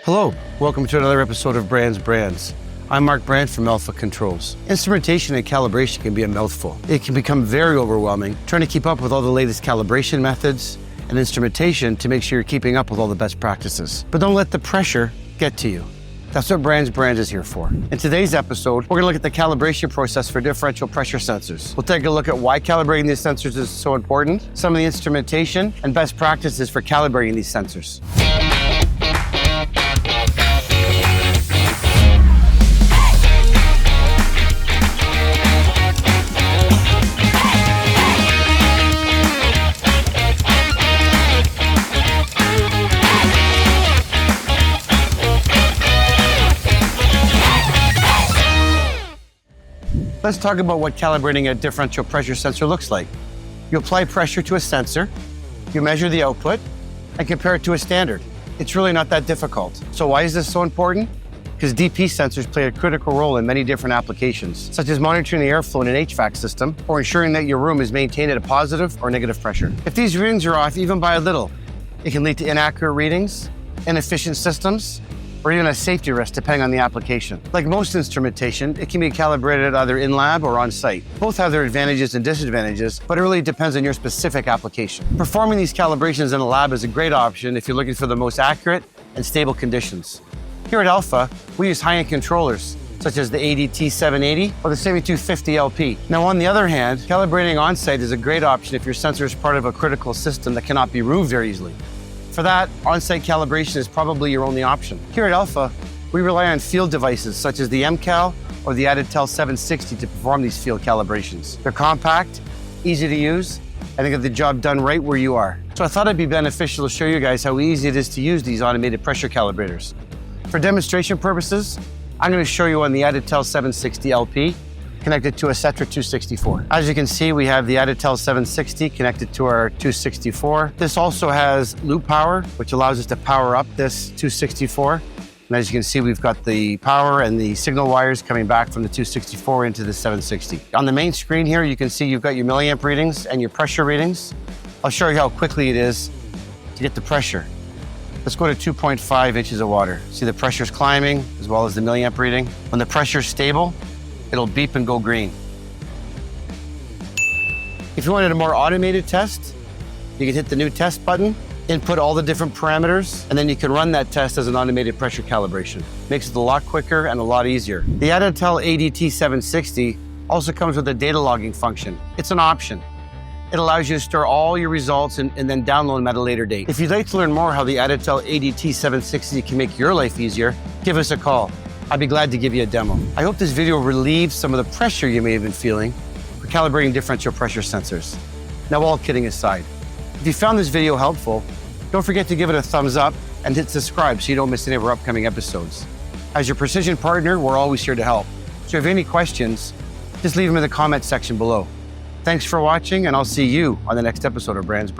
Hello, welcome to another episode of Brands. I'm Marc from Alpha Controls. Instrumentation and calibration can be a mouthful. It can become very overwhelming, trying to keep up with all the latest calibration methods and instrumentation to make sure you're keeping up with all the best practices. But don't let the pressure get to you. That's what Brands is here for. In today's episode, we're gonna look at the calibration process for differential pressure sensors. We'll take a look at why calibrating these sensors is so important, some of the instrumentation, and best practices for calibrating these sensors. Let's talk about what calibrating a differential pressure sensor looks like. You apply pressure to a sensor, you measure the output, and compare it to a standard. It's really not that difficult. So why is this so important? Because DP sensors play a critical role in many different applications, such as monitoring the airflow in an HVAC system, or ensuring that your room is maintained at a positive or negative pressure. If these readings are off even by a little, it can lead to inaccurate readings, inefficient systems, or even a safety risk depending on the application. Like most instrumentation, it can be calibrated either in lab or on site. Both have their advantages and disadvantages, but it really depends on your specific application. Performing these calibrations in a lab is a great option if you're looking for the most accurate and stable conditions. Here at Alpha, we use high-end controllers, such as the ADT780 or the 7250 LP. Now, on the other hand, calibrating on-site is a great option if your sensor is part of a critical system that cannot be removed very easily. For that, on-site calibration is probably your only option. Here at Alpha, we rely on field devices such as the MCal or the Aditel 760 to perform these field calibrations. They're compact, easy to use, and they get the job done right where you are. So I thought it'd be beneficial to show you guys how easy it is to use these automated pressure calibrators. For demonstration purposes, I'm going to show you on the Aditel 760 LP connected to a Cetra 264. As you can see, we have the Aditel 760 connected to our 264. This also has loop power, which allows us to power up this 264. And as you can see, we've got the power and the signal wires coming back from the 264 into the 760. On the main screen here, you can see you've got your milliamp readings and your pressure readings. I'll show you how quickly it is to get the pressure. Let's go to 2.5 inches of water. See the pressure's climbing as well as the milliamp reading. When the pressure's stable, it'll beep and go green. If you wanted a more automated test, you can hit the new test button, input all the different parameters, and then you can run that test as an automated pressure calibration. Makes it a lot quicker and a lot easier. The Aditel ADT760 also comes with a data logging function. It's an option. It allows you to store all your results and then download them at a later date. If you'd like to learn more how the Aditel ADT760 can make your life easier, give us a call. I'd be glad to give you a demo. I hope this video relieves some of the pressure you may have been feeling for calibrating differential pressure sensors. Now, all kidding aside, if you found this video helpful, don't forget to give it a thumbs up and hit subscribe so you don't miss any of our upcoming episodes. As your precision partner, we're always here to help. So if you have any questions, just leave them in the comment section below. Thanks for watching, and I'll see you on the next episode of Brands.